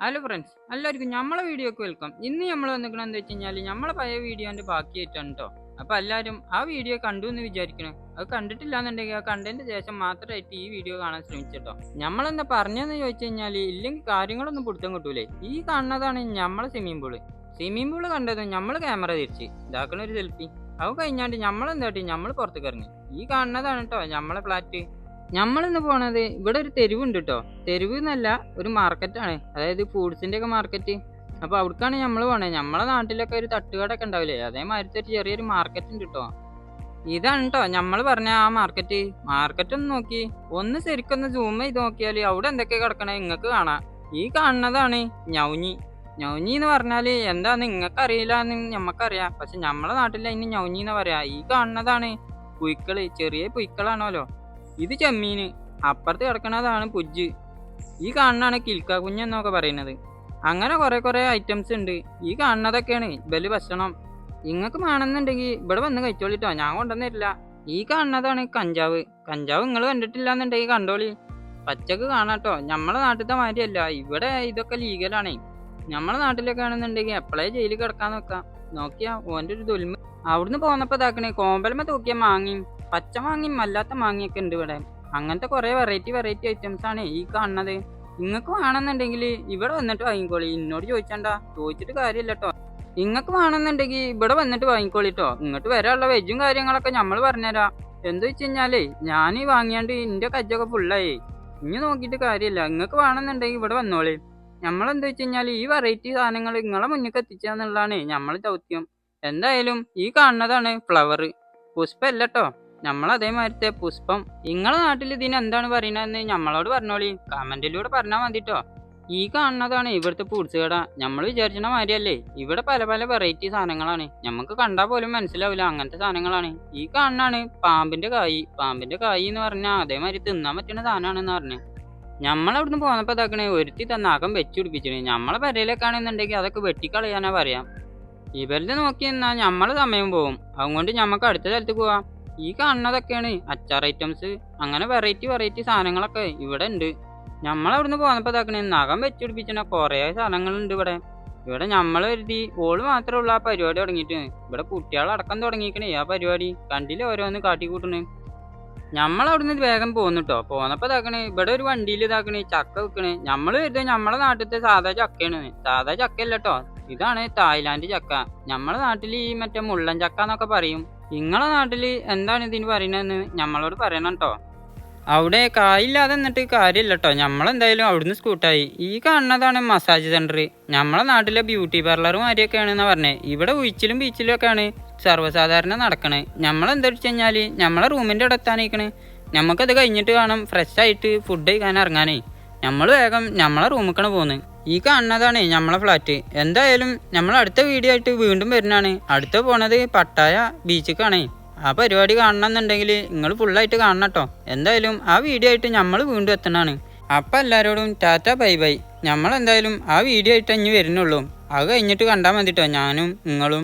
Hello friends, എല്ലാവർക്കും നമ്മളെ വീഡിയോക്ക് വെൽക്കം. ഇന്ന് നമ്മൾ വന്നിരിക്കണം എന്താ വെച്ച് കഴിഞ്ഞാൽ നമ്മളെ പഴയ വീഡിയോൻ്റെ ബാക്കിയായിട്ടാണ് കേട്ടോ. അപ്പോൾ എല്ലാവരും ആ വീഡിയോ കണ്ടു എന്ന് വിചാരിക്കണം. അത് കണ്ടിട്ടില്ല എന്നുണ്ടെങ്കിൽ ആ കണ്ടതിന് ശേഷം മാത്രമായിട്ട് ഈ വീഡിയോ കാണാൻ ശ്രമിച്ചിട്ടോ. നമ്മളെന്താ പറഞ്ഞതെന്ന് ചോദിച്ചു കഴിഞ്ഞാൽ ഇല്ലെങ്കിൽ കാര്യങ്ങളൊന്നും പിടുത്തം കിട്ടൂലേ. ഈ കാണുന്നതാണ് നമ്മളെ സ്വിമ്മിംഗ് പൂള് കണ്ടതും നമ്മൾ ക്യാമറ തിരിച്ച് ഇതാക്കണ ഒരു സെൽഫി. അത് കഴിഞ്ഞാണ്ട് നമ്മളെന്താട്ടി നമ്മൾ പുറത്തേക്ക് ഇറങ്ങി. ഈ കാണുന്നതാണ് കേട്ടോ നമ്മളെ ഫ്ലാറ്റ്. നമ്മളിന്ന് പോണത് ഇവിടെ ഒരു തെരുവുണ്ട് കേട്ടോ. തെരുവ് എന്നല്ല, ഒരു മാർക്കറ്റാണ്, അതായത് ഫ്രൂട്ട്സിന്റെ ഒക്കെ മാർക്കറ്റ്. അപ്പൊ അവിടേക്കാണ് നമ്മൾ പോണത്. നമ്മളെ നാട്ടിലൊക്കെ ഒരു തട്ടുകടൊക്കെ ഉണ്ടാവില്ലേ, അതേമാതിരത്തെ ഒരു ചെറിയൊരു മാർക്കറ്റ് ഉണ്ട് കേട്ടോ. ഇതാണ് കേട്ടോ നമ്മൾ പറഞ്ഞ ആ മാർക്കറ്റ് ഒന്ന് നോക്കി, ഒന്ന് ശരിക്കൊന്ന് സൂം ചെയ്ത് നോക്കിയാൽ അവിടെ എന്തൊക്കെ കിടക്കണേ നിങ്ങൾക്ക് കാണാം. ഈ കാണുന്നതാണ് ഞൗഞ്ഞി. ഞൗഞ്ഞി എന്ന് പറഞ്ഞാല് എന്താന്ന് നിങ്ങൾക്ക് അറിയില്ല എന്ന് ഞമ്മക്കറിയാം, പക്ഷെ നമ്മളെ നാട്ടിൽ അതിന് ഞൗഞ്ഞി എന്ന് പറയാ. ഈ കാണുന്നതാണ് പുയ്ക്കള്, ചെറിയ പുയ്ക്കളാണല്ലോ. ഇത് ചെമ്മീന്, അപ്പുറത്ത് കിടക്കണതാണ് പുജ്ജ്, ഈ കാണുന്നതാണ് കിൽക്ക കുഞ്ഞെന്നൊക്കെ പറയുന്നത്. അങ്ങനെ കുറെ ഐറ്റംസ് ഉണ്ട്. ഈ കാണുന്നതൊക്കെയാണ് ഇവല് ഭക്ഷണം. നിങ്ങൾക്ക് വേണമെന്നുണ്ടെങ്കിൽ ഇവിടെ വന്ന് കഴിച്ചോളിട്ടോ, ഞാൻ കൊണ്ടുവന്നിട്ടില്ല. ഈ കാണുന്നതാണ് കഞ്ചാവ്. നിങ്ങൾ കണ്ടിട്ടില്ല എന്നുണ്ടെങ്കിൽ കണ്ടോളി, പച്ചക്ക് കാണാട്ടോ. നമ്മളെ നാട്ടിലത്തെ മാതിരിയല്ല, ഇവിടെ ഇതൊക്കെ ലീഗലാണ്. നമ്മളെ നാട്ടിലൊക്കെ ആണെന്നുണ്ടെങ്കിൽ എപ്പോഴേ ജയിലിൽ കിടക്കാൻ വെക്കാം. നോക്കിയാ ഓൻ്റെ ഒരു ദുൽമ. അവിടുന്ന് പോന്നപ്പോ ഇതാക്കണേ കോമ്പലമ തൂക്കിയ മാങ്ങയും പച്ച മാങ്ങയും അല്ലാത്ത മാങ്ങയൊക്കെ ഉണ്ട് ഇവിടെ. അങ്ങനത്തെ കുറെ വെറൈറ്റി ഐറ്റംസ് ആണ് ഈ കാണുന്നത്. നിങ്ങൾക്ക് വേണമെന്നുണ്ടെങ്കിൽ ഇവിടെ വന്നിട്ട് വാങ്ങിക്കോളി. എന്നോട് ചോദിച്ചിട്ട് കാര്യമില്ല കേട്ടോ. നിങ്ങൾക്ക് വേണമെന്നുണ്ടെങ്കിൽ ഇവിടെ വന്നിട്ട് വാങ്ങിക്കോളിട്ടോ. ഇങ്ങോട്ട് വരാനുള്ള വെജും കാര്യങ്ങളൊക്കെ നമ്മൾ പറഞ്ഞുതരാം. എന്താ വെച്ച് കഴിഞ്ഞാലേ ഞാൻ ഈ വാങ്ങിയാണ്ട് ഇന്റെ കജ്ജൊക്കെ ഫുള്ളായി. ഇനി നോക്കിയിട്ട് കാര്യമില്ല. നിങ്ങൾക്ക് വേണമെന്നുണ്ടെങ്കിൽ ഇവിടെ വന്നോളി. നമ്മളെന്താ വെച്ച് കഴിഞ്ഞാൽ ഈ വെറൈറ്റി സാധനങ്ങൾ നിങ്ങളെ മുന്നിൽ എത്തിച്ചാന്നുള്ളതാണ് നമ്മളെ ദൗത്യം. എന്തായാലും ഈ കാണുന്നതാണ് ഫ്ലവർ, പുഷ്പല്ല കേട്ടോ. നമ്മളതേമാതിരത്തെ പുഷ്പം. നിങ്ങളെ നാട്ടിൽ ഇതിന് എന്താണ് പറയുന്നതെന്ന് നമ്മളോട് പറഞ്ഞോളി, കമന്റിലൂടെ പറഞ്ഞാൽ മതിട്ടോ. ഈ കാണുന്നതാണ് ഇവിടുത്തെ ഫ്രൂട്ട്സ് കട. നമ്മൾ വിചാരിച്ച മാതിരിയല്ലേ, ഇവിടെ പല വെറൈറ്റി സാധനങ്ങളാണ്. നമുക്ക് കണ്ടാൽ പോലും മനസ്സിലാവില്ല അങ്ങനത്തെ സാധനങ്ങളാണ്. ഈ കാണുന്നതാണ് പാമ്പിന്റെ കായ് എന്ന് പറഞ്ഞാൽ അതേമാതിരി തിന്നാൻ പറ്റുന്ന സാധനമാണെന്ന് പറഞ്ഞു. നമ്മളവിടുന്ന് പോന്നപ്പോ ഇതാക്കണേ ഒരുത്തി തന്നാകം വെച്ചു പിടിപ്പിച്ചിട്ട്. നമ്മളെ പെരയിലൊക്കെ ആണെന്നുണ്ടെങ്കിൽ അതൊക്കെ വെട്ടിക്കളയാനാ പറയാം. ഇവരുടെ നോക്കി നിന്നാൽ നമ്മള് സമയം പോകും. അതുകൊണ്ട് നമുക്ക് അടുത്ത സ്ഥലത്ത് പോവാം. ഈ കാണുന്നതൊക്കെയാണ് അച്ചാർ ഐറ്റംസ്. അങ്ങനെ വെറൈറ്റി സാധനങ്ങളൊക്കെ ഇവിടെ ഉണ്ട്. നമ്മളവിടുന്ന് പോന്നപ്പോ ഇതാക്കണേ നഖം വെച്ചു പിടിപ്പിച്ചിട്ട് കുറെ സാധനങ്ങളുണ്ട് ഇവിടെ നമ്മൾ കരുതി ഓള് മാത്രമേ ഉള്ളൂ ആ പരിപാടി തുടങ്ങിയിട്ട്. ഇവിടെ കുട്ടികളടക്കം തുടങ്ങിക്കണേ ആ പരിപാടി. കണ്ടില്ലേ ഓരോന്ന് കാട്ടിക്കൂട്ടണ്. നമ്മളവിടുന്ന് വേഗം പോന്നിട്ടോ. പോന്നപ്പോ ഇതാക്കണേ ഇവിടെ ഒരു വണ്ടിയിൽ ഇതാക്കണേ ചക്ക വെക്കണേ. നമ്മൾ കരുതി നമ്മളെ നാട്ടിലത്തെ സാധാ ചക്കയാണ്. സാധാ ചക്കയല്ല കേട്ടോ, ഇതാണ് തായ്ലാന്റ് ചക്ക. നമ്മളെ നാട്ടിൽ ഈ മറ്റേ മുള്ളൻ ചക്ക എന്നൊക്കെ പറയും. നിങ്ങളെ നാട്ടിൽ എന്താണ് ഇതിന് പറയുന്നതെന്ന് നമ്മളോട് പറയണം കേട്ടോ. അവിടെ കായില്ലാതെ എന്നിട്ട് കാര്യമില്ല കേട്ടോ. നമ്മളെന്തായാലും അവിടുന്ന് സ്കൂട്ടായി. ഈ കാണുന്നതാണ് മസാജ് സെന്റർ. നമ്മളെ നാട്ടിലെ ബ്യൂട്ടി പാർലറും ആരെയൊക്കെയാണെന്നാ പറഞ്ഞത്. ഇവിടെ ഉയിച്ചിലും ബീച്ചിലും ഒക്കെയാണ് സർവ്വസാധാരണ നടക്കണേ. നമ്മളെന്താ വെച്ച് കഴിഞ്ഞാൽ നമ്മളെ റൂമിൻ്റെ അവിടെ എത്താനിരിക്കണേ. നമുക്കത് കഴിഞ്ഞിട്ട് വേണം ഫ്രഷ് ആയിട്ട് ഫുഡ് കഴിക്കാൻ ഇറങ്ങാനേ. നമ്മൾ വേഗം നമ്മളെ റൂമിലേക്കാണ് പോകുന്നത്. ഈ കാണുന്നതാണ് നമ്മളെ ഫ്ലാറ്റ്. എന്തായാലും നമ്മൾ അടുത്ത വീഡിയോ ആയിട്ട് വീണ്ടും വരുന്നതാണ്. അടുത്ത പോണത് പട്ടായ ബീച്ചിലേക്കാണേ. ആ പരിപാടി കാണണമെന്നുണ്ടെങ്കിൽ നിങ്ങൾ ഫുള്ളായിട്ട് കാണണം കേട്ടോ. എന്തായാലും ആ വീഡിയോ ആയിട്ട് നമ്മൾ വീണ്ടും എത്തണതാണ്. അപ്പം എല്ലാവരോടും ടാറ്റ ബൈ ബൈ. നമ്മളെന്തായാലും ആ വീഡിയോ ആയിട്ട് ഇനി വരുന്നുള്ളൂ. അത് കഴിഞ്ഞിട്ട് കണ്ടാൽ മതി കേട്ടോ, ഞാനും നിങ്ങളും.